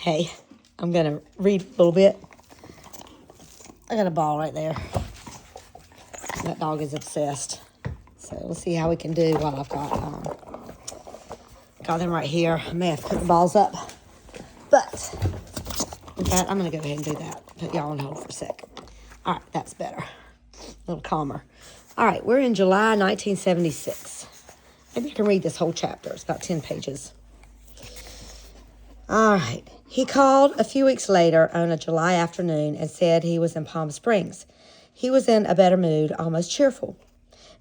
Hey, I'm going to read a little bit. I got a ball right there. That dog is obsessed. So we'll see how we can do while I've got them right here. I may have to put the balls up. But with that, I'm going to go ahead and do that. Put y'all on hold for a sec. All right, that's better. A little calmer. All right, we're in July 1976. Maybe I can read this whole chapter. It's about 10 pages. All right. He called a few weeks later on a July afternoon and said he was in Palm Springs. He was in a better mood, almost cheerful.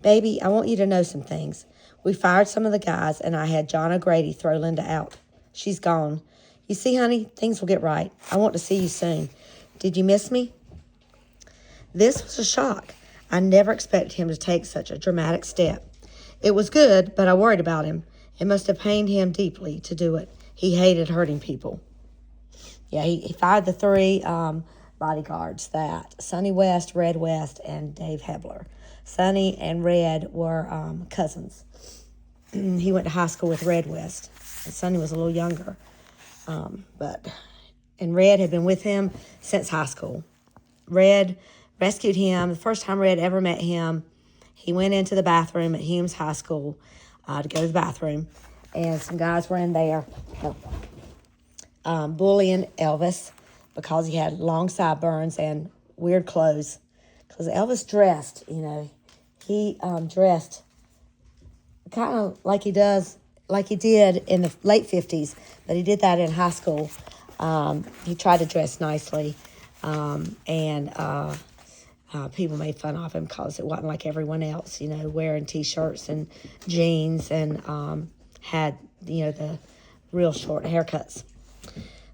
Baby, I want you to know some things. We fired some of the guys, and I had John O'Grady throw Linda out. She's gone. You see, honey, things will get right. I want to see you soon. Did you miss me? This was a shock. I never expected him to take such a dramatic step. It was good, but I worried about him. It must have pained him deeply to do it. He hated hurting people. Yeah, he fired the three bodyguards, that Sonny West, Red West, and Dave Hebler. Sonny and Red were cousins. He went to high school with Red West. And Sonny was a little younger. And Red had been with him since high school. Red rescued him. The first time Red ever met him, he went into the bathroom at Humes High School to go to the bathroom. And some guys were in there bullying Elvis because he had long sideburns and weird clothes. Because Elvis dressed, he dressed kind of like he did in the late 50s, but he did that in high school. He tried to dress nicely, and people made fun of him because it wasn't like everyone else, wearing T-shirts and jeans and had, the real short haircuts.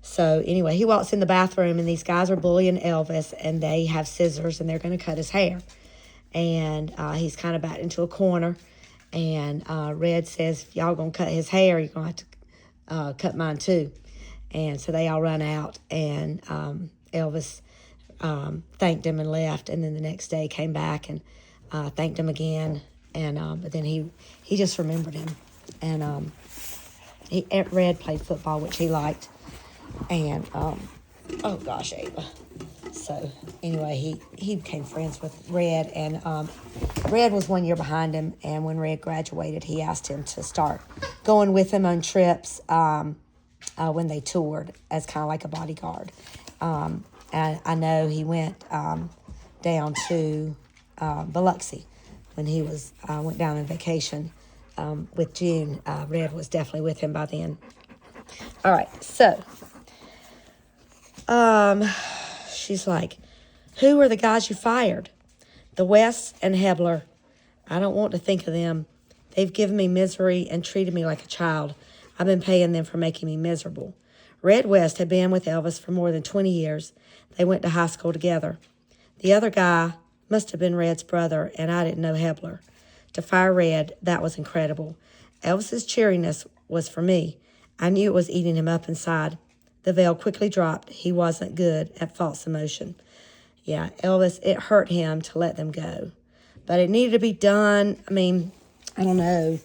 So anyway, he walks in the bathroom, and these guys are bullying Elvis, and they have scissors, and they're going to cut his hair. And he's kind of backed into a corner, and Red says, if y'all going to cut his hair, you're going to have to cut mine too. And so they all run out, and Elvis thanked him and left, and then the next day came back and thanked him again, and but then he just remembered him. And Red played football, which he liked. And, oh gosh, Ava. So, anyway, he became friends with Red. And Red was 1 year behind him. And when Red graduated, he asked him to start going with him on trips when they toured as kind of like a bodyguard. And I know he went down to Biloxi when he went down on vacation with June. Red was definitely with him by then. All right, so she's like, who were the guys you fired? The Wests and Hebler. I don't want to think of them. They've given me misery and treated me like a child. I've been paying them for making me miserable. Red West had been with Elvis for more than 20 years. They went to high school together. The other guy must have been Red's brother, and I didn't know Hebler. To fire Red, that was incredible. Elvis's cheeriness was for me. I knew it was eating him up inside. The veil quickly dropped. He wasn't good at false emotion. Yeah, Elvis, it hurt him to let them go. But it needed to be done. I mean, I don't know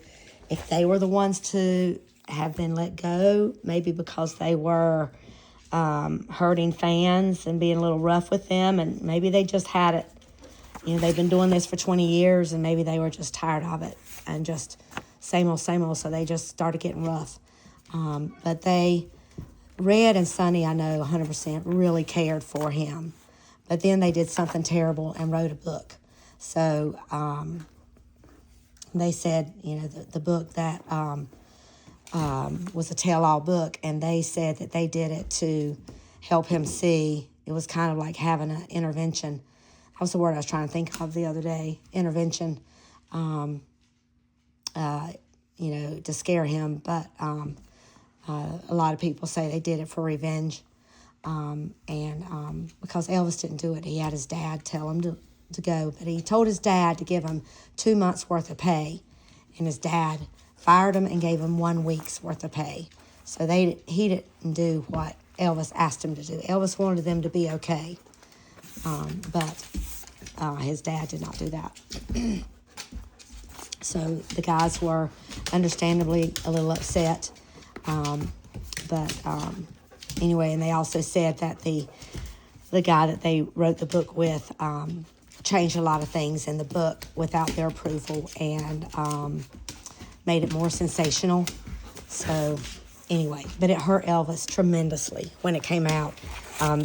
if they were the ones to have been let go, maybe because they were hurting fans and being a little rough with them, and maybe they just had it. They've been doing this for 20 years, and maybe they were just tired of it and just same old, so they just started getting rough. But Red and Sonny, I know 100% really cared for him. But then they did something terrible and wrote a book. So they said, the book that was a tell-all book, and they said that they did it to help him see. It was kind of like having an intervention. That was the word I was trying to think of the other day, intervention, to scare him. But a lot of people say they did it for revenge. Because Elvis didn't do it, he had his dad tell him to go. But he told his dad to give him 2 months' worth of pay. And his dad fired him and gave him 1 week's worth of pay. So he didn't do what Elvis asked him to do. Elvis wanted them to be okay. But his dad did not do that. So the guys were understandably a little upset. But Anyway, and they also said that the guy that they wrote the book with changed a lot of things in the book without their approval and made it more sensational. So anyway, but it hurt Elvis tremendously when it came out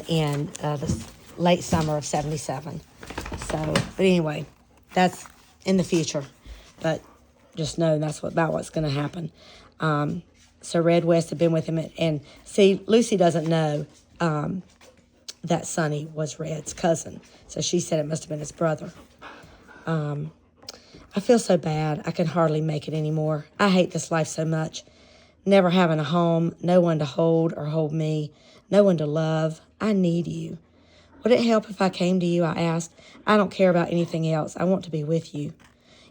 in the late summer of 77. So, but anyway, that's in the future. But just know that's about what's going to happen. So Red West had been with him. And see, Lucy doesn't know that Sonny was Red's cousin. So she said it must have been his brother. I feel so bad. I can hardly make it anymore. I hate this life so much. Never having a home, no one to hold or hold me, no one to love. I need you. Would it help if I came to you? I asked. I don't care about anything else. I want to be with you.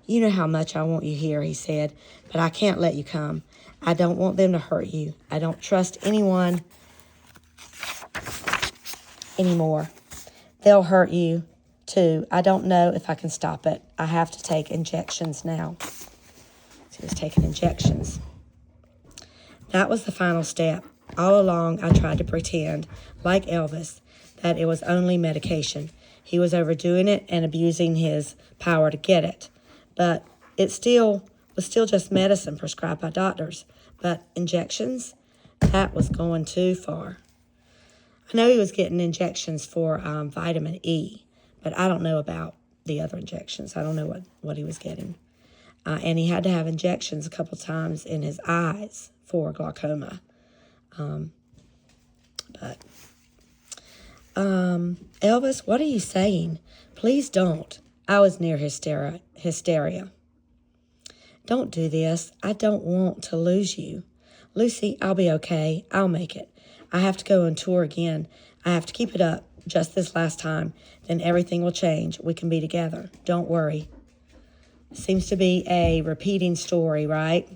You know how much I want you here, he said, but I can't let you come. I don't want them to hurt you. I don't trust anyone anymore. They'll hurt you, too. I don't know if I can stop it. I have to take injections now. So he was taking injections. That was the final step. All along, I tried to pretend, like Elvis, that it was only medication. He was overdoing it and abusing his power to get it. But it was still just medicine prescribed by doctors. But injections, that was going too far. I know he was getting injections for vitamin E, but I don't know about the other injections. I don't know what he was getting. And he had to have injections a couple times in his eyes for glaucoma. Elvis, what are you saying? Please don't. I was near hysteria. Don't do this. I don't want to lose you. Lucy, I'll be okay. I'll make it. I have to go on tour again. I have to keep it up just this last time. Then everything will change. We can be together. Don't worry. Seems to be a repeating story, right?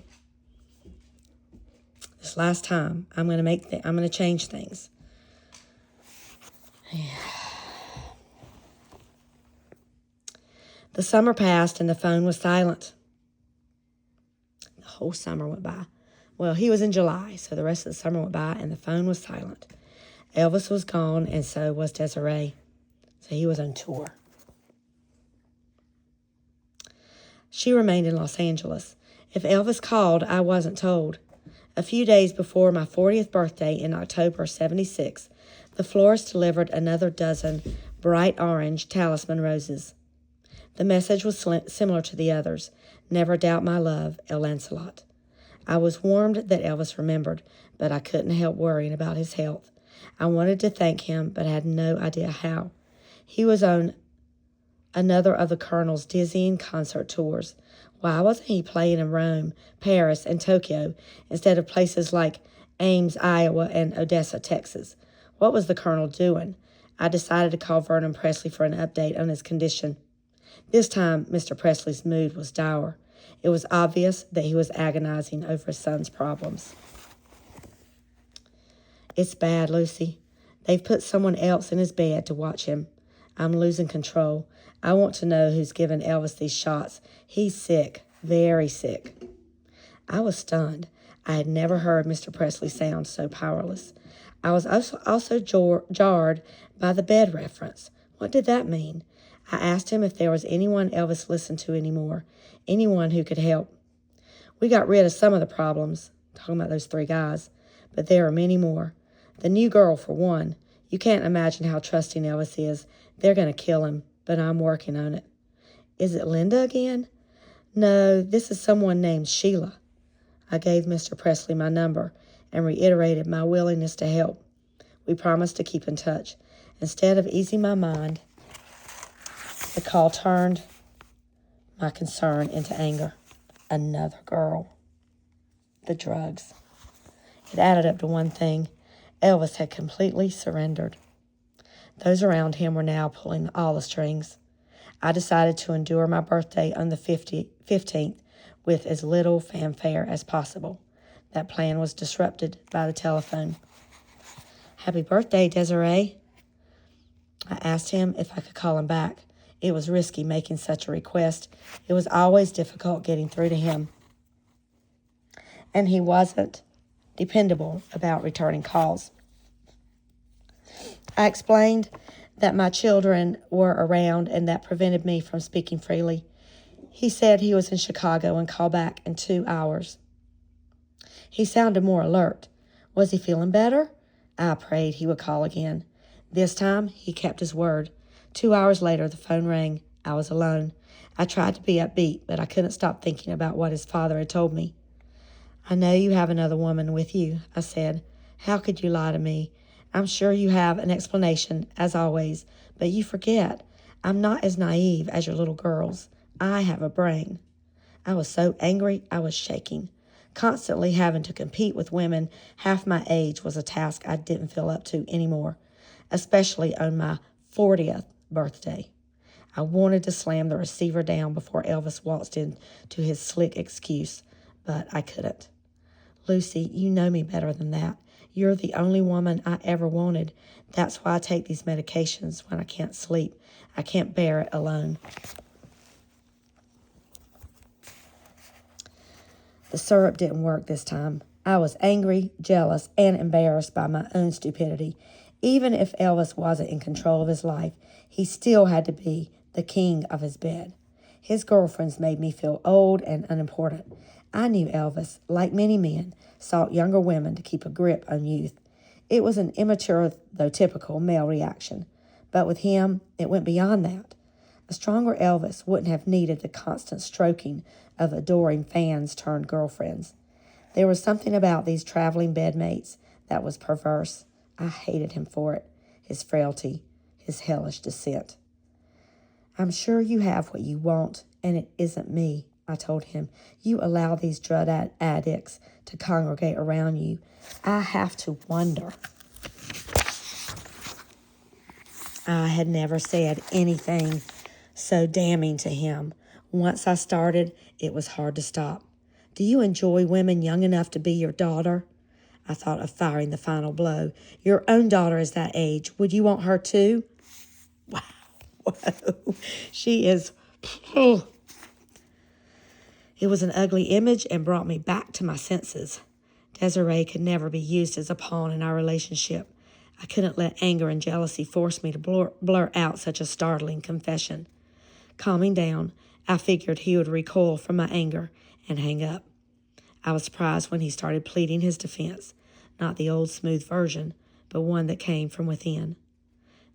This last time, I'm going to change things. Yeah. The summer passed and the phone was silent. The whole summer went by. Well, he was in July, so the rest of the summer went by and the phone was silent. Elvis was gone and so was Desiree. So he was on tour. She remained in Los Angeles. If Elvis called, I wasn't told. A few days before my 40th birthday in October 76, the florist delivered another dozen bright orange talisman roses. The message was similar to the others. Never doubt my love, El Lancelot. I was warned that Elvis remembered, but I couldn't help worrying about his health. I wanted to thank him, but had no idea how. He was on another of the Colonel's dizzying concert tours. Why wasn't he playing in Rome, Paris, and Tokyo instead of places like Ames, Iowa, and Odessa, Texas? What was the Colonel doing? I decided to call Vernon Presley for an update on his condition. This time, Mr. Presley's mood was dour. It was obvious that he was agonizing over his son's problems. It's bad, Lucy. They've put someone else in his bed to watch him. I'm losing control. I want to know who's given Elvis these shots. He's sick, very sick. I was stunned. I had never heard Mr. Presley sound so powerless. I was also jarred by the bed reference. What did that mean? I asked him if there was anyone Elvis listened to anymore, anyone who could help. We got rid of some of the problems, talking about those 3 guys, but there are many more. The new girl, for one. You can't imagine how trusting Elvis is. They're going to kill him, but I'm working on it. Is it Linda again? No, this is someone named Sheila. I gave Mr. Presley my number and reiterated my willingness to help. We promised to keep in touch. Instead of easing my mind, the call turned my concern into anger. Another girl. The drugs. It added up to one thing. Elvis had completely surrendered. Those around him were now pulling all the strings. I decided to endure my birthday on the 15th with as little fanfare as possible. That plan was disrupted by the telephone. Happy birthday, Desiree. I asked him if I could call him back. It was risky making such a request. It was always difficult getting through to him. And he wasn't dependable about returning calls. I explained that my children were around and that prevented me from speaking freely. He said he was in Chicago and called back in 2 hours. He sounded more alert. Was he feeling better? I prayed he would call again. This time, he kept his word. 2 hours later, the phone rang. I was alone. I tried to be upbeat, but I couldn't stop thinking about what his father had told me. I know you have another woman with you, I said. How could you lie to me? I'm sure you have an explanation, as always, but you forget. I'm not as naive as your little girls. I have a brain. I was so angry, I was shaking. Constantly having to compete with women half my age was a task I didn't feel up to anymore, especially on my 40th birthday. I wanted to slam the receiver down before Elvis waltzed into his slick excuse, but I couldn't. Lucy, you know me better than that. You're the only woman I ever wanted. That's why I take these medications when I can't sleep. I can't bear it alone. The syrup didn't work this time. I was angry, jealous, and embarrassed by my own stupidity. Even if Elvis wasn't in control of his life, he still had to be the king of his bed. His girlfriends made me feel old and unimportant. I knew Elvis, like many men, sought younger women to keep a grip on youth. It was an immature, though typical, male reaction. But with him, it went beyond that. A stronger Elvis wouldn't have needed the constant stroking of adoring fans turned girlfriends. There was something about these traveling bedmates that was perverse. I hated him for it, his frailty, his hellish descent. I'm sure you have what you want, and it isn't me, I told him. You allow these drug addicts to congregate around you. I have to wonder. I had never said anything so damning to him. Once I started, it was hard to stop. Do you enjoy women young enough to be your daughter? I thought of firing the final blow. Your own daughter is that age. Would you want her too? Wow. Whoa. She is... It was an ugly image and brought me back to my senses. Desiree could never be used as a pawn in our relationship. I couldn't let anger and jealousy force me to blurt out such a startling confession. Calming down, I figured he would recoil from my anger and hang up. I was surprised when he started pleading his defense, not the old smooth version, but one that came from within.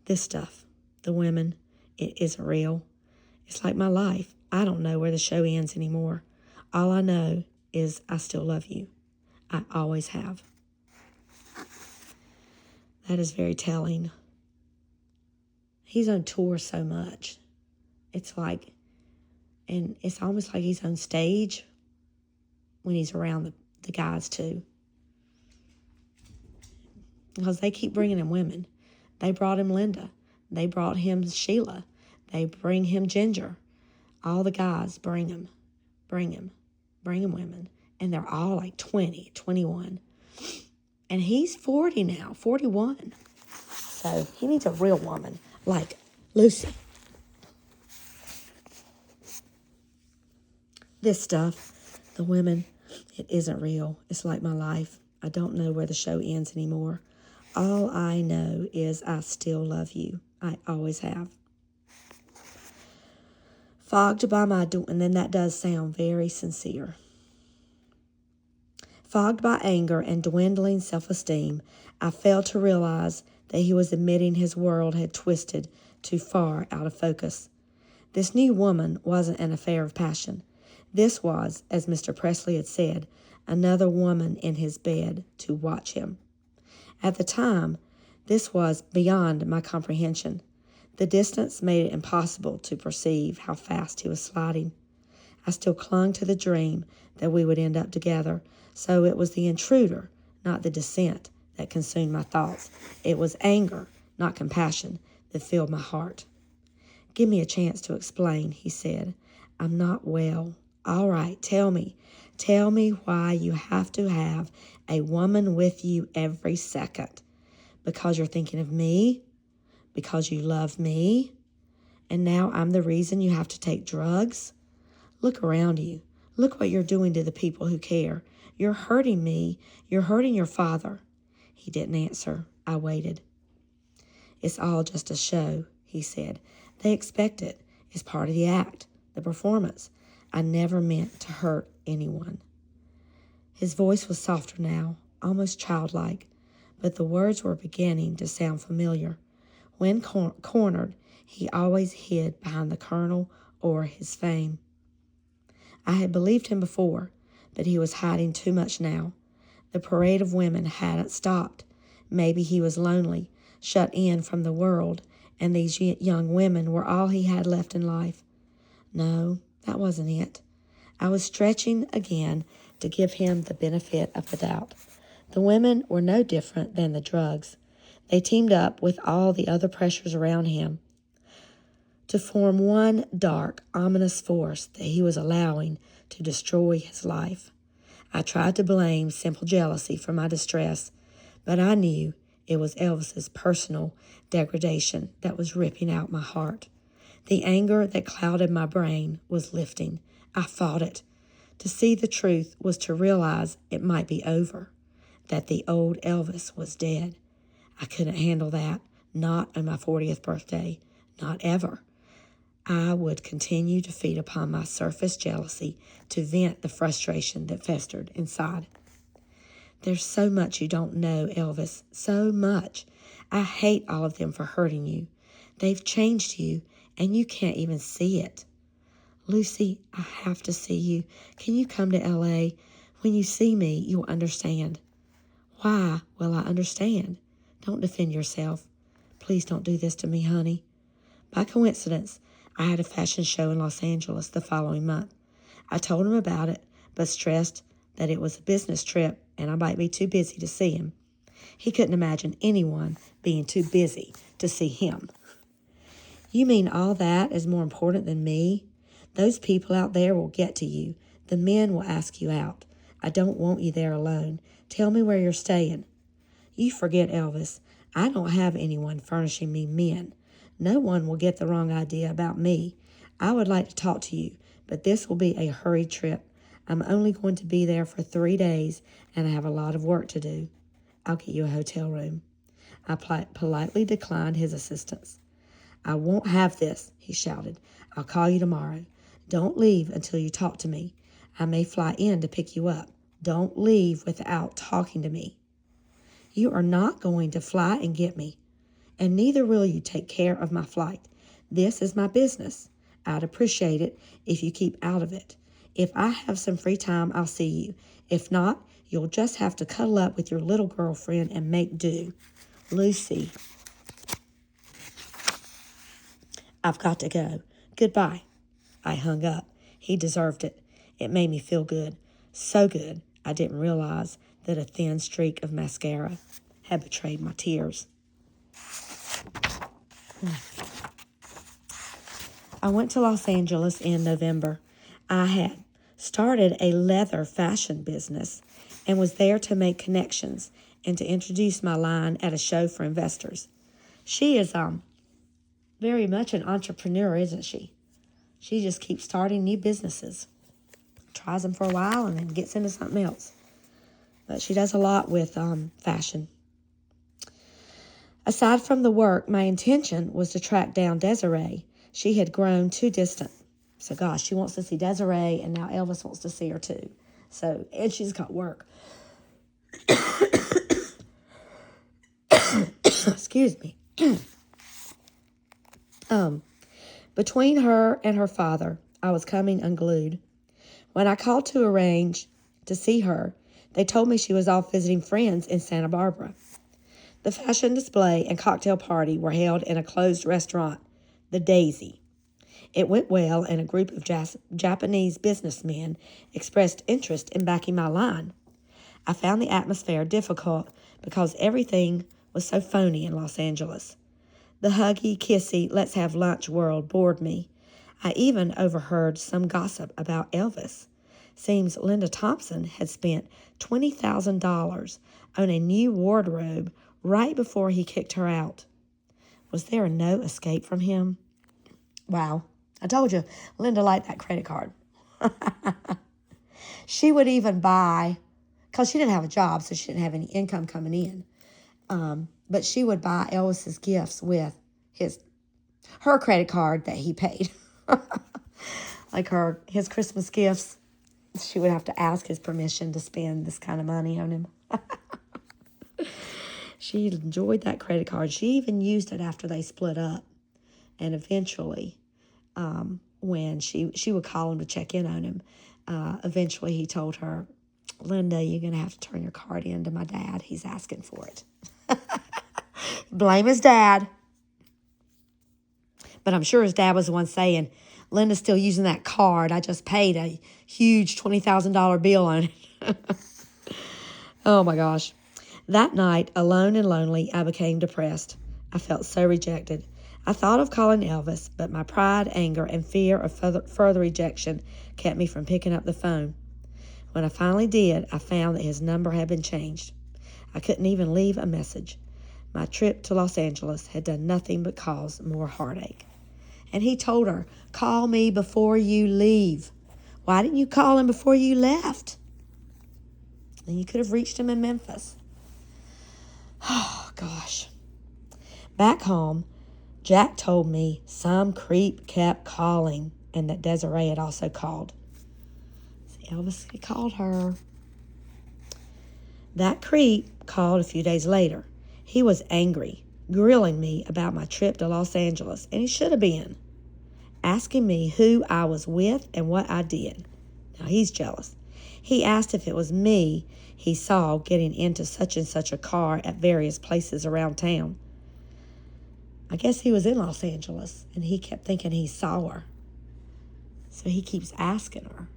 This stuff, the women, it isn't real. It's like my life. I don't know where the show ends anymore. All I know is I still love you. I always have. That is very telling. He's on tour so much. It's like, and it's almost like he's on stage when he's around the guys too. Because they keep bringing him women. They brought him Linda. They brought him Sheila. They bring him Ginger. All the guys bring him women. And they're all like 20, 21. And he's 40 now, 41. So he needs a real woman like Lucy. This stuff, the women, it isn't real. It's like my life. I don't know where the show ends anymore. All I know is I still love you. I always have. Fogged by my and then that does sound very sincere. Fogged by anger and dwindling self-esteem, I failed to realize that he was admitting his world had twisted too far out of focus. This new woman wasn't an affair of passion. This was, as Mr. Presley had said, another woman in his bed to watch him. At the time, this was beyond my comprehension. The distance made it impossible to perceive how fast he was sliding. I still clung to the dream that we would end up together, so it was the intruder, not the descent, that consumed my thoughts. It was anger, not compassion, that filled my heart. Give me a chance to explain, he said. I'm not well. All right, tell me. Tell me why you have to have a woman with you every second. Because you're thinking of me? Because you love me? And now I'm the reason you have to take drugs? Look around you. Look what you're doing to the people who care. You're hurting me. You're hurting your father. He didn't answer. I waited. It's all just a show, he said. They expect it. It's part of the act, the performance. I never meant to hurt anyone. His voice was softer now, almost childlike, but the words were beginning to sound familiar. When cornered, he always hid behind the colonel or his fame. I had believed him before, but he was hiding too much now. The parade of women hadn't stopped. Maybe he was lonely, shut in from the world, and these young women were all he had left in life. No, that wasn't it. I was stretching again to give him the benefit of the doubt. The women were no different than the drugs. They teamed up with all the other pressures around him to form one dark, ominous force that he was allowing to destroy his life. I tried to blame simple jealousy for my distress, but I knew it was Elvis's personal degradation that was ripping out my heart. The anger that clouded my brain was lifting. I fought it. To see the truth was to realize it might be over, that the old Elvis was dead. I couldn't handle that, not on my 40th birthday, not ever. I would continue to feed upon my surface jealousy to vent the frustration that festered inside. There's so much you don't know, Elvis, so much. I hate all of them for hurting you. They've changed you, and you can't even see it. Lucy, I have to see you. Can you come to L.A.? When you see me, you'll understand. Why will I understand? Don't defend yourself. Please don't do this to me, honey. By coincidence, I had a fashion show in Los Angeles the following month. I told him about it, but stressed that it was a business trip and I might be too busy to see him. He couldn't imagine anyone being too busy to see him. You mean all that is more important than me? Those people out there will get to you. The men will ask you out. I don't want you there alone. Tell me where you're staying. You forget, Elvis. I don't have anyone furnishing me men. No one will get the wrong idea about me. I would like to talk to you, but this will be a hurried trip. I'm only going to be there for 3 days, and I have a lot of work to do. I'll get you a hotel room. I politely declined his assistance. I won't have this, he shouted. I'll call you tomorrow. Don't leave until you talk to me. I may fly in to pick you up. Don't leave without talking to me. You are not going to fly and get me, and neither will you take care of my flight. This is my business. I'd appreciate it if you keep out of it. If I have some free time, I'll see you. If not, you'll just have to cuddle up with your little girlfriend and make do. Lucy, I've got to go. Goodbye. I hung up. He deserved it. It made me feel good. So good, I didn't realize that a thin streak of mascara had betrayed my tears. I went to Los Angeles in November. I had started a leather fashion business and was there to make connections and to introduce my line at a show for investors. She is very much an entrepreneur, isn't she? She just keeps starting new businesses, tries them for a while, and then gets into something else. But she does a lot with fashion. Aside from the work, my intention was to track down Desiree. She had grown too distant. So, gosh, she wants to see Desiree, and now Elvis wants to see her too. So, and she's got work. Excuse me. Between her and her father, I was coming unglued. When I called to arrange to see her, they told me she was off visiting friends in Santa Barbara. The fashion display and cocktail party were held in a closed restaurant, the Daisy. It went well, and a group of Japanese businessmen expressed interest in backing my line. I found the atmosphere difficult because everything was so phony in Los Angeles. The huggy, kissy, let's have lunch world bored me. I even overheard some gossip about Elvis. Seems Linda Thompson had spent $20,000 on a new wardrobe right before he kicked her out. Was there no escape from him? Wow, I told you, Linda liked that credit card. She would even buy, because she didn't have a job, so she didn't have any income coming in. But she would buy Elvis's gifts with her credit card that he paid. Like his Christmas gifts. She would have to ask his permission to spend this kind of money on him. She enjoyed that credit card. She even used it after they split up. And eventually, when she would call him to check in on him, eventually he told her, Linda, you're going to have to turn your card in to my dad. He's asking for it. Blame his dad. But I'm sure his dad was the one saying, Linda's still using that card. I just paid a huge $20,000 bill on it. Oh, my gosh. That night, alone and lonely, I became depressed. I felt so rejected. I thought of calling Elvis, but my pride, anger, and fear of further rejection kept me from picking up the phone. When I finally did, I found that his number had been changed. I couldn't even leave a message. My trip to Los Angeles had done nothing but cause more heartache. And he told her, call me before you leave. Why didn't you call him before you left? And you could have reached him in Memphis. Oh, gosh. Back home, Jack told me some creep kept calling and that Desiree had also called. See, Elvis had called her. That creep called a few days later. He was angry, grilling me about my trip to Los Angeles, and he should have been, asking me who I was with and what I did. Now, he's jealous. He asked if it was me he saw getting into such and such a car at various places around town. I guess he was in Los Angeles, and he kept thinking he saw her. So he keeps asking her.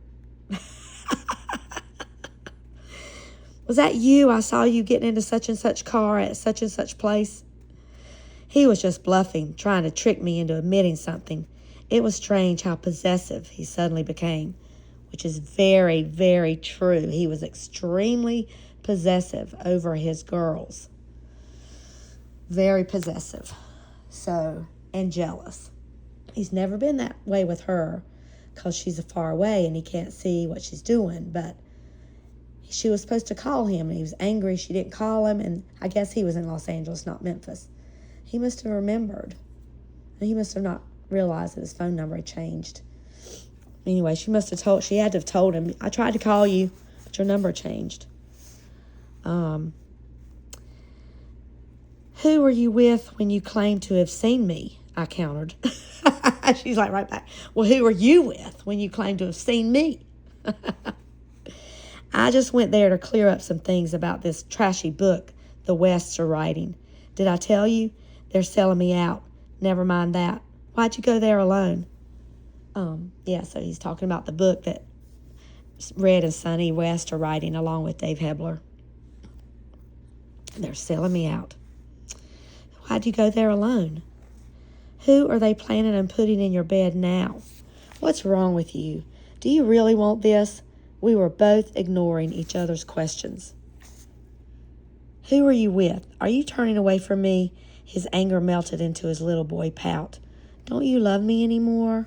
Was that you? I saw you getting into such and such car at such and such place. He was just bluffing, trying to trick me into admitting something. It was strange how possessive he suddenly became, which is very, very true. He was extremely possessive over his girls. Very possessive. So, and jealous. He's never been that way with her because she's far away and he can't see what she's doing. But she was supposed to call him and he was angry she didn't call him. And I guess he was in Los Angeles, not Memphis. He must have remembered. And he must have not realized that his phone number had changed. Anyway, she had to have told him, I tried to call you, but your number changed. Who were you with when you claimed to have seen me? I countered. She's like right back. Well, who were you with when you claimed to have seen me? I just went there to clear up some things about this trashy book the Wests are writing. Did I tell you? They're selling me out. Never mind that. Why'd you go there alone? Yeah, so he's talking about the book that Red and Sonny West are writing along with Dave Hebler. They're selling me out. Why'd you go there alone? Who are they planning on putting in your bed now? What's wrong with you? Do you really want this? We were both ignoring each other's questions. Who are you with? Are you turning away from me? His anger melted into his little boy pout. Don't you love me anymore?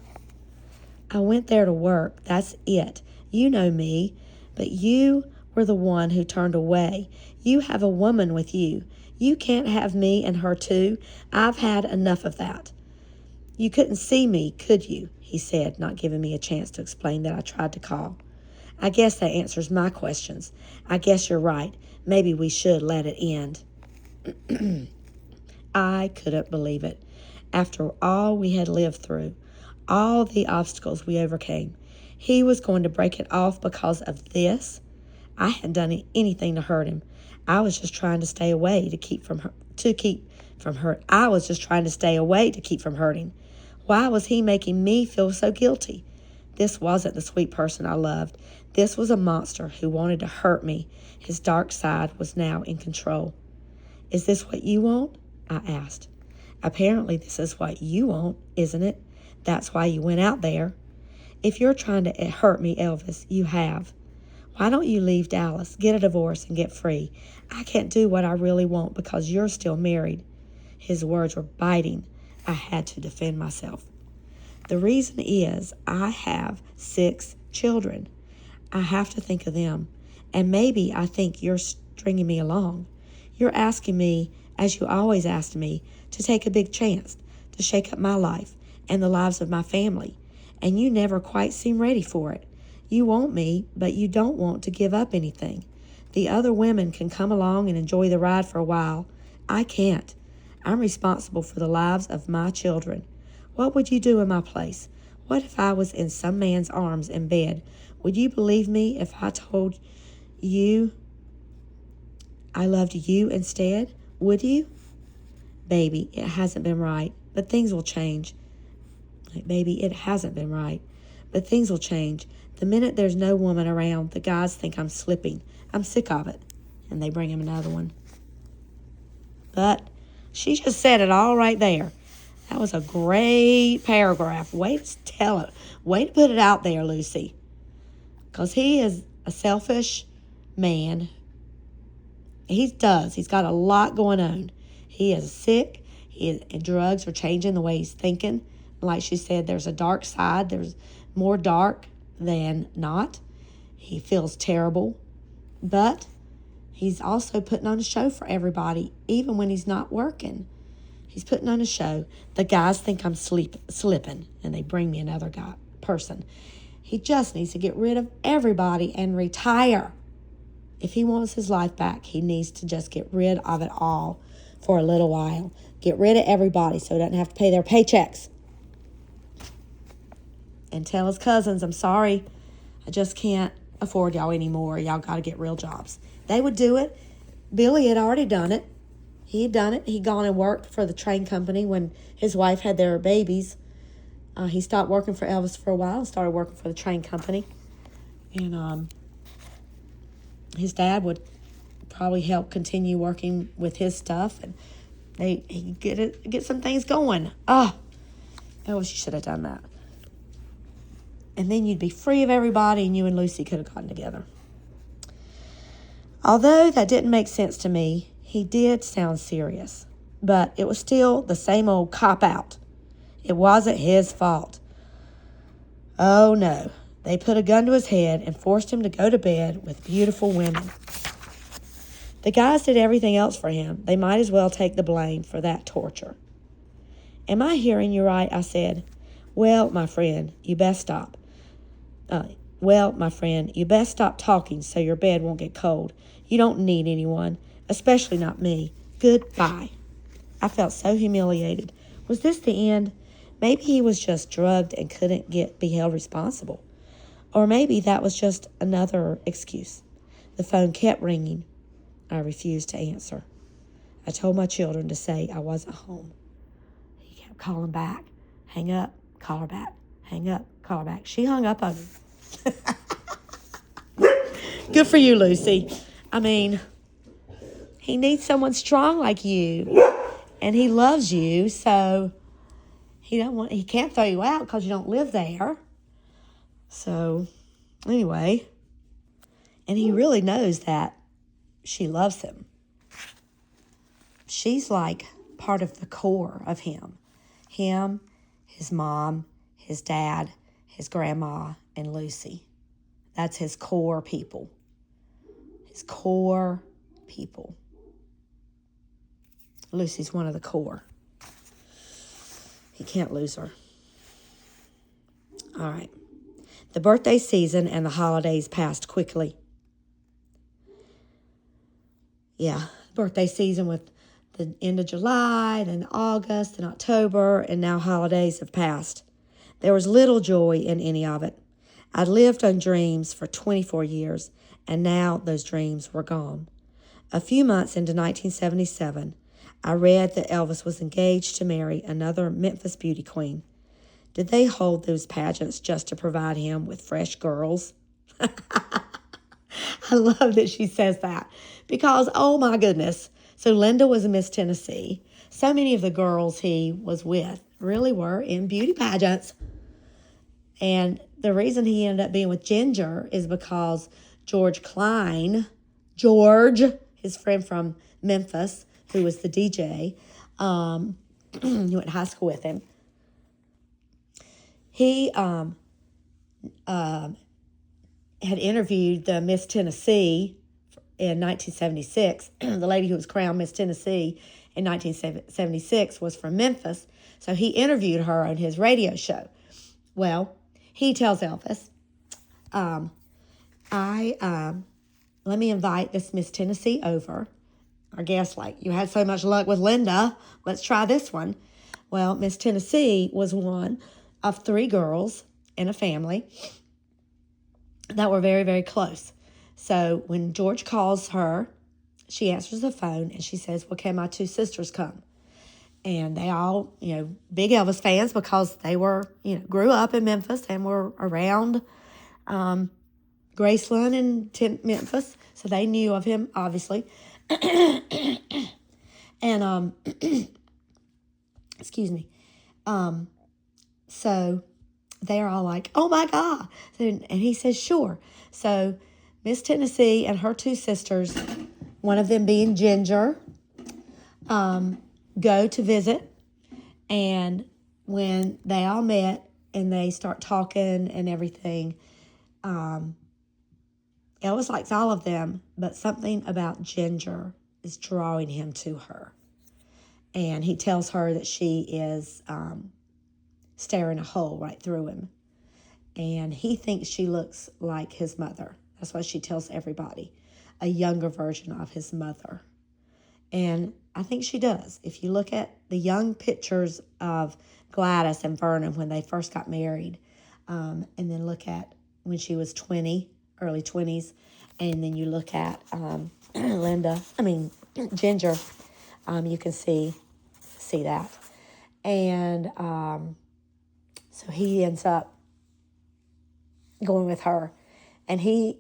I went there to work. That's it. You know me. But you were the one who turned away. You have a woman with you. You can't have me and her too. I've had enough of that. You couldn't see me, could you? He said, not giving me a chance to explain that I tried to call. I guess that answers my questions. I guess you're right. Maybe we should let it end. I couldn't believe it. After all we had lived through, all the obstacles we overcame, he was going to break it off because of this? I hadn't done anything to hurt him. I was just trying to stay away to keep from hurt. I was just trying to stay away to keep from hurting. Why was he making me feel so guilty? This wasn't the sweet person I loved. This was a monster who wanted to hurt me. His dark side was now in control. Is this what you want? I asked. Apparently this is what you want, isn't it? That's why you went out there. If you're trying to hurt me, Elvis, you have. Why don't you leave Dallas, get a divorce, and get free? I can't do what I really want because you're still married. His words were biting. I had to defend myself. The reason is I have 6 children. I have to think of them. And maybe I think you're stringing me along. You're asking me, as you always asked me, to take a big chance, to shake up my life and the lives of my family, and you never quite seem ready for it. You want me, but you don't want to give up anything. The other women can come along and enjoy the ride for a while. I can't. I'm responsible for the lives of my children. What would you do in my place? What if I was in some man's arms in bed? Would you believe me if I told you I loved you instead? Would you? Baby, it hasn't been right, but things will change. Baby, it hasn't been right, but things will change. The minute there's no woman around, the guys think I'm slipping. I'm sick of it. And they bring him another one. But she just said it all right there. That was a great paragraph. Way to tell it. Way to put it out there, Lucy. Because he is a selfish man. He does. He's got a lot going on. He is sick. Drugs are changing the way he's thinking. Like she said, there's a dark side. There's more dark than not. He feels terrible. But he's also putting on a show for everybody, even when he's not working. He's putting on a show. The guys think I'm slipping, and they bring me another person. He just needs to get rid of everybody and retire. If he wants his life back, he needs to just get rid of it all for a little while. Get rid of everybody so he doesn't have to pay their paychecks. And tell his cousins, I'm sorry, I just can't afford y'all anymore. Y'all got to get real jobs. They would do it. Billy had already done it. He had done it. He'd gone and worked for the train company when his wife had their babies. He stopped working for Elvis for a while and started working for the train company. And his dad would probably help continue working with his stuff, and he get some things going. Elvis, you should have done that. And then you'd be free of everybody, and you and Lucy could have gotten together. Although that didn't make sense to me, he did sound serious. But it was still the same old cop-out. It wasn't his fault. Oh, no. They put a gun to his head and forced him to go to bed with beautiful women. The guys did everything else for him. They might as well take the blame for that torture. Am I hearing you right? I said. Well, my friend, you best stop. You best stop talking so your bed won't get cold. You don't need anyone, especially not me. Goodbye. I felt so humiliated. Was this the end? Maybe he was just drugged and couldn't be held responsible. Or maybe that was just another excuse. The phone kept ringing. I refused to answer. I told my children to say I wasn't home. He kept calling back. Hang up, call her back. Hang up, call her back. She hung up on him. Good for you, Lucy. I mean, he needs someone strong like you. And he loves you, so he can't throw you out because you don't live there. So, anyway, and he really knows that she loves him. She's like part of the core of him. Him, his mom, his dad, his grandma, and Lucy. That's his core people. His core people. Lucy's one of the core. He can't lose her. All right. The birthday season and the holidays passed quickly. Yeah, birthday season with the end of July, then August, and October, and now holidays have passed. There was little joy in any of it. I'd lived on dreams for 24 years, and now those dreams were gone. A few months into 1977, I read that Elvis was engaged to marry another Memphis beauty queen. Did they hold those pageants just to provide him with fresh girls? I love that she says that because, oh my goodness. So Linda was a Miss Tennessee. So many of the girls he was with really were in beauty pageants. And the reason he ended up being with Ginger is because George Klein, his friend from Memphis, who was the DJ, he went to high school with him. He had interviewed the Miss Tennessee in 1976. The lady who was crowned Miss Tennessee in 1976 was from Memphis. So he interviewed her on his radio show. Well, he tells Elvis, let me invite this Miss Tennessee over. I guess, like, you had so much luck with Linda, let's try this one. Well, Miss Tennessee was one of 3 girls in a family that were very, very close. So when George calls her, she answers the phone and she says, well, can my 2 sisters come? And they all, big Elvis fans because they were, grew up in Memphis and were around Graceland and Memphis. So they knew of him, obviously. And, excuse me. So they're all like, oh my God. And he says, sure. So Miss Tennessee and her 2 sisters, one of them being Ginger, go to visit. And when they all met and they start talking and everything, Elvis likes all of them, but something about Ginger is drawing him to her. And he tells her that she is staring a hole right through him. And he thinks she looks like his mother. That's what she tells everybody, a younger version of his mother. And I think she does. If you look at the young pictures of Gladys and Vernon when they first got married, and then look at when she was 20, early 20s, and then you look at Ginger, you can see that. And so he ends up going with her, and he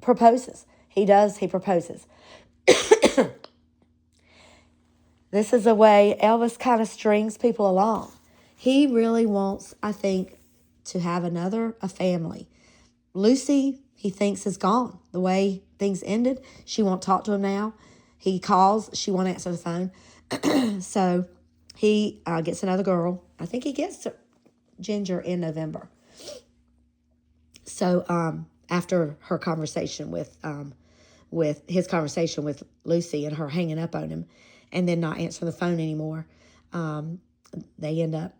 proposes. He proposes. This is a way Elvis kind of strings people along. He really wants, I think, to have a family. Lucy, he thinks, is gone. The way things ended, she won't talk to him now. He calls, she won't answer the phone. So he gets another girl. I think he gets Ginger in November. So after her conversation with his conversation with Lucy and her hanging up on him and then not answering the phone anymore, they end up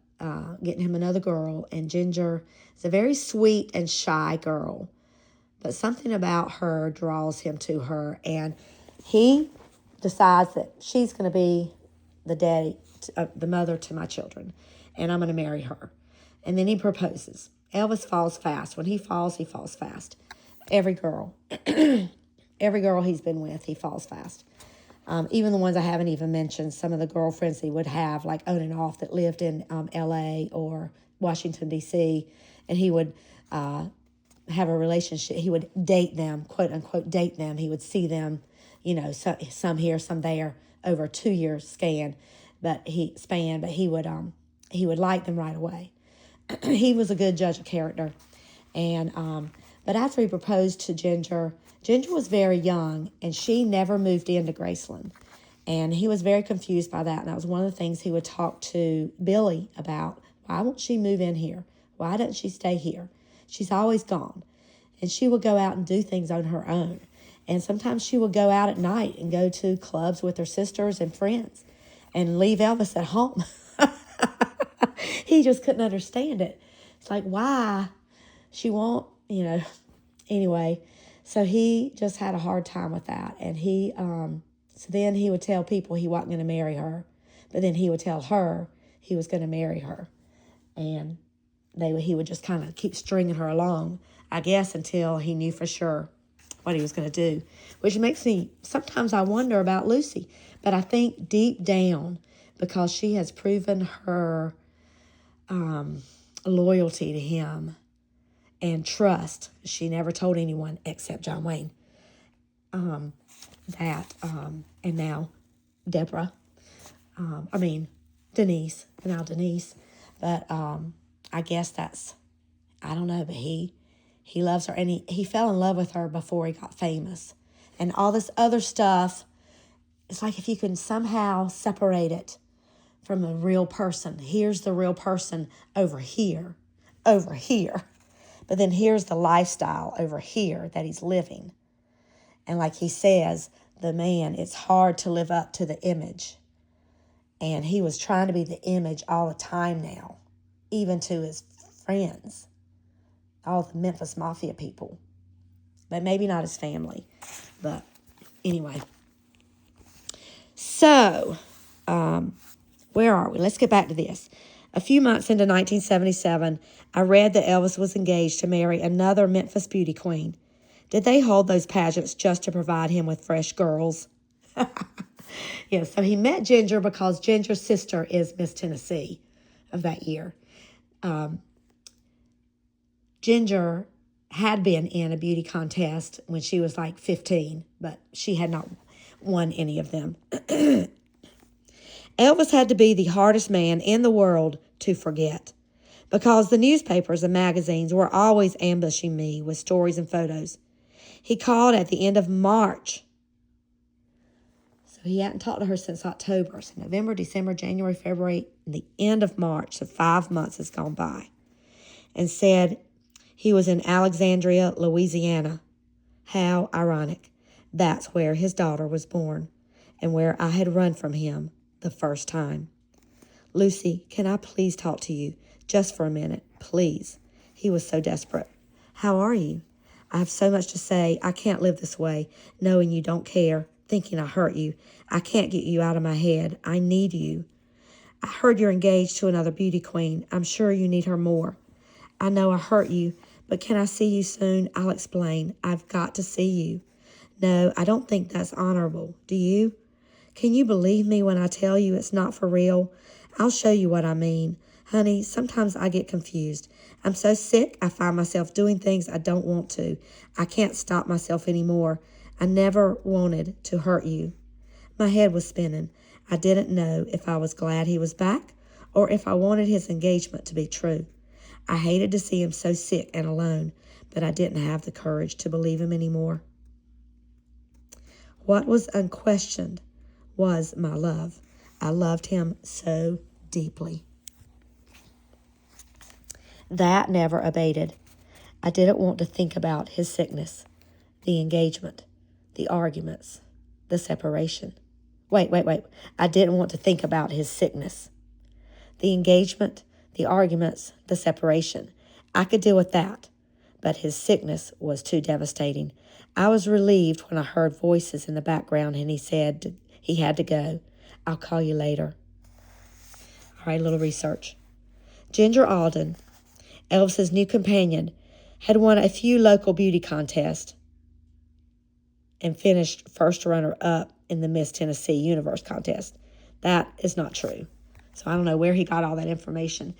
getting him another girl. And Ginger is a very sweet and shy girl, but something about her draws him to her, and he decides that she's going to be the mother to my children, and I'm going to marry her. And then he proposes. Elvis falls fast. When he falls fast. Every girl he's been with, he falls fast. Even the ones I haven't even mentioned, some of the girlfriends he would have, like on and off, that lived in L.A. or Washington, D.C., and he would have a relationship. He would date them, quote unquote, date them. He would see them, some here, some there, over a 2-year span. But he would like them right away. He was a good judge of character, and but after he proposed to Ginger was very young, and she never moved into Graceland, and he was very confused by that. And that was one of the things he would talk to Billy about. Why won't she move in here? Why doesn't she stay here? She's always gone. And she would go out and do things on her own. And sometimes she would go out at night and go to clubs with her sisters and friends and leave Elvis at home. He just couldn't understand it. It's like, why? She won't, Anyway, so he just had a hard time with that. And so then he would tell people he wasn't going to marry her. But then he would tell her he was going to marry her. And he would just kind of keep stringing her along, I guess, until he knew for sure what he was going to do. Which makes me, sometimes I wonder about Lucy. But I think deep down, because she has proven her loyalty to him and trust, she never told anyone except John Wayne, and now Deborah, Denise, but I guess I don't know, but he loves her, and he fell in love with her before he got famous, and all this other stuff. It's like if you can somehow separate it from a real person. Here's the real person over here. But then here's the lifestyle over here that he's living. And like he says, the man, it's hard to live up to the image. And he was trying to be the image all the time now, even to his friends, all the Memphis Mafia people. But maybe not his family. But anyway. So, where are we? Let's get back to this. A few months into 1977, I read that Elvis was engaged to marry another Memphis beauty queen. Did they hold those pageants just to provide him with fresh girls? Yeah, so he met Ginger because Ginger's sister is Miss Tennessee of that year. Ginger had been in a beauty contest when she was like 15, but she had not won any of them. Elvis had to be the hardest man in the world to forget because the newspapers and magazines were always ambushing me with stories and photos. He called at the end of March. So he hadn't talked to her since October. So November, December, January, February, and the end of March. So 5 months has gone by. And said he was in Alexandria, Louisiana. How ironic. That's where his daughter was born and where I had run from him the first time. Lucy, can I please talk to you just for a minute? Please. He was so desperate. How are you? I have so much to say. I can't live this way, knowing you don't care, thinking I hurt you. I can't get you out of my head. I need you. I heard you're engaged to another beauty queen. I'm sure you need her more. I know I hurt you, but can I see you soon? I'll explain. I've got to see you. No, I don't think that's honorable. Do you? Can you believe me when I tell you it's not for real? I'll show you what I mean. Honey, sometimes I get confused. I'm so sick, I find myself doing things I don't want to. I can't stop myself anymore. I never wanted to hurt you. My head was spinning. I didn't know if I was glad he was back or if I wanted his engagement to be true. I hated to see him so sick and alone, but I didn't have the courage to believe him anymore. What was unquestioned was my love. I loved him so deeply. That never abated. I didn't want to think about his sickness, the engagement, the arguments, the separation. Wait. I didn't want to think about his sickness, the engagement, the arguments, the separation. I could deal with that, but his sickness was too devastating. I was relieved when I heard voices in the background and he said he had to go. I'll call you later. All right, a little research. Ginger Alden, Elvis's new companion, had won a few local beauty contests and finished first runner-up in the Miss Tennessee Universe contest. That is not true. So I don't know where he got all that information.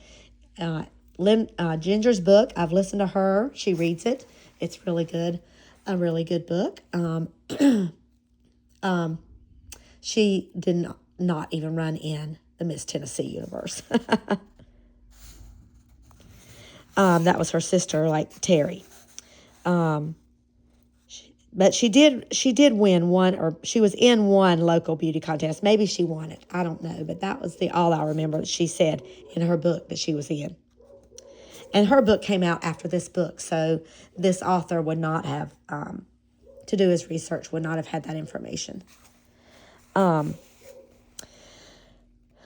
Ginger's book, I've listened to her. She reads it. It's really good. A really good book. She did not even run in the Miss Tennessee Universe. That was her sister, like Terry. But she did win one, or she was in one local beauty contest. Maybe she won it. I don't know. But that was all I remember that she said in her book that she was in. And her book came out after this book. So this author would not have, to do his research, would not have had that information.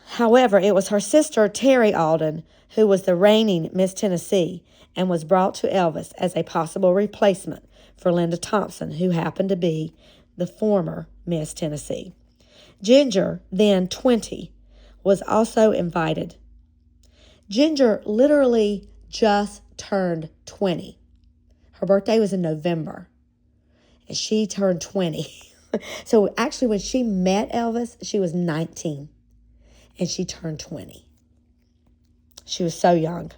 However, it was her sister, Terry Alden, who was the reigning Miss Tennessee and was brought to Elvis as a possible replacement for Linda Thompson, who happened to be the former Miss Tennessee. Ginger, then 20, was also invited. Ginger literally just turned 20. Her birthday was in November, and she turned 20. So actually, when she met Elvis, she was 19, and she turned 20. She was so young.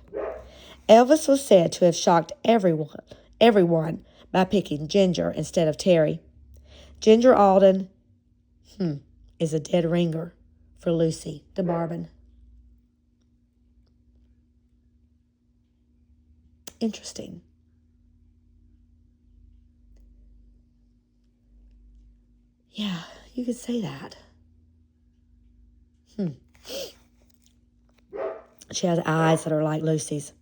Elvis was said to have shocked everyone by picking Ginger instead of Terry. Ginger Alden is a dead ringer for Lucy DeBarbin. Interesting. Yeah, you could say that. She has eyes that are like Lucy's.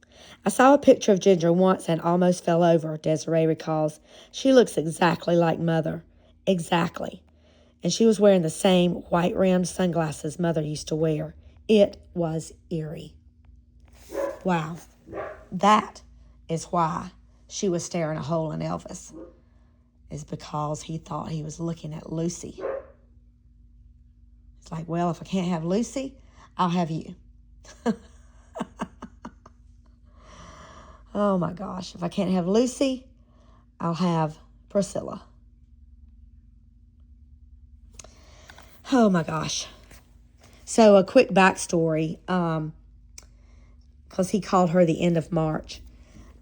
I saw a picture of Ginger once and almost fell over, Desiree recalls. She looks exactly like Mother. Exactly. And she was wearing the same white-rimmed sunglasses Mother used to wear. It was eerie. Wow. That is why she was staring a hole in Elvis, is because he thought he was looking at Lucy. It's like, well, if I can't have Lucy, I'll have you. Oh my gosh. If I can't have Lucy, I'll have Priscilla. Oh my gosh. So a quick backstory, because he called her the end of March.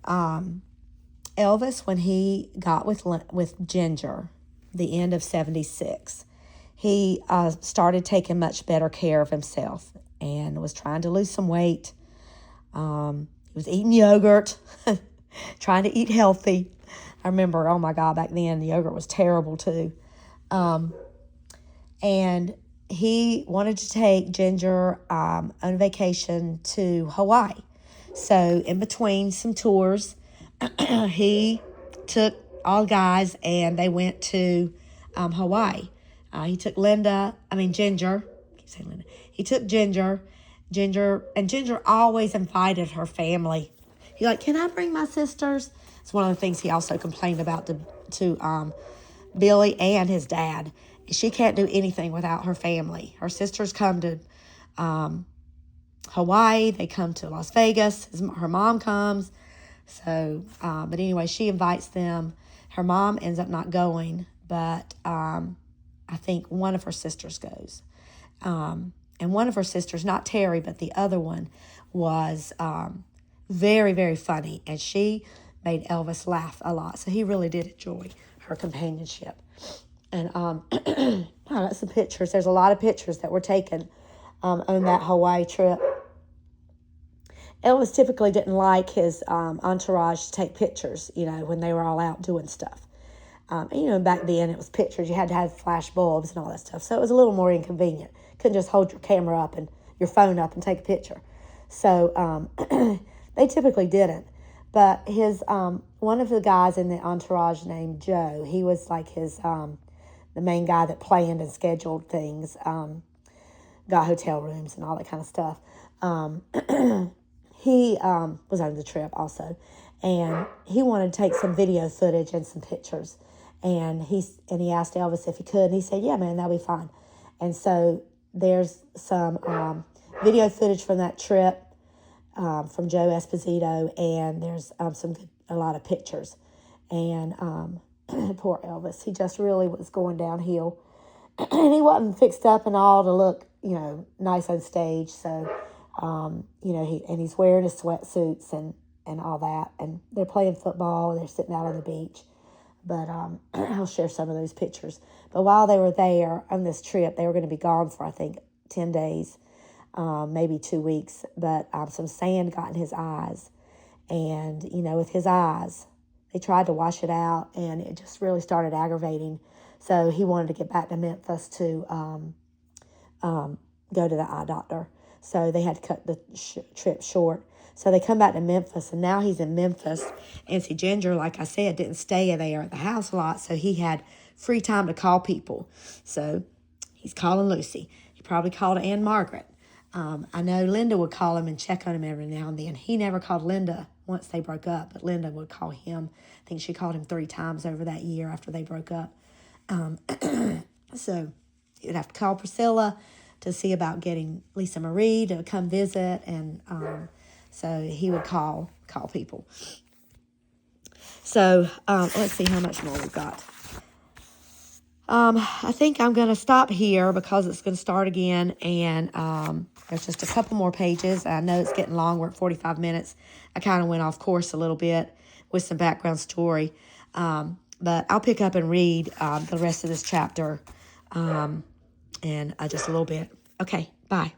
Elvis, when he got with Ginger, the end of 76, he started taking much better care of himself and was trying to lose some weight. He was eating yogurt, trying to eat healthy. I remember, oh my God, back then the yogurt was terrible too. And he wanted to take Ginger on vacation to Hawaii. So in between some tours, he took all guys and they went to Hawaii. He took Ginger. I keep saying Linda. He took Ginger, and Ginger always invited her family. He's like, can I bring my sisters? It's one of the things he also complained about to Billy and his dad. She can't do anything without her family. Her sisters come to Hawaii. They come to Las Vegas. Her mom comes. So, but anyway, she invites them. Her mom ends up not going, but I think one of her sisters goes. And one of her sisters, not Terry, but the other one, was very, very funny. And she made Elvis laugh a lot. So he really did enjoy her companionship. And I got some pictures. There's a lot of pictures that were taken on that Hawaii trip. Elvis typically didn't like his entourage to take pictures, when they were all out doing stuff. Back then it was pictures. You had to have flash bulbs and all that stuff. So it was a little more inconvenient. Couldn't just hold your camera up and your phone up and take a picture. So they typically didn't. But his one of the guys in the entourage named Joe, he was like his the main guy that planned and scheduled things, got hotel rooms and all that kind of stuff. He was on the trip also, and he wanted to take some video footage and some pictures. And he asked Elvis if he could, and he said, yeah, man, that'll be fine. And so there's some video footage from that trip from Joe Esposito, and there's a lot of pictures. And poor Elvis, he just really was going downhill. And he wasn't fixed up and all to look, nice on stage. So, he's wearing his sweatsuits and all that. And they're playing football, and they're sitting out on the beach. But I'll share some of those pictures. But while they were there on this trip, they were going to be gone for, I think, 10 days, maybe 2 weeks. But some sand got in his eyes. And, with his eyes, they tried to wash it out, and it just really started aggravating. So he wanted to get back to Memphis to go to the eye doctor. So they had to cut the trip short. So they come back to Memphis, and now he's in Memphis. And see, Ginger, like I said, didn't stay there at the house a lot, so he had free time to call people. So he's calling Lucy. He probably called Ann Margaret. I know Linda would call him and check on him every now and then. He never called Linda once they broke up, but Linda would call him. I think she called him 3 times over that year after they broke up. So you'd have to call Priscilla to see about getting Lisa Marie to come visit, and so he would call people. So let's see how much more we've got. I think I'm going to stop here because it's going to start again, and there's just a couple more pages. I know it's getting long. We're at 45 minutes. I kind of went off course a little bit with some background story, but I'll pick up and read the rest of this chapter and just a little bit. Okay, bye.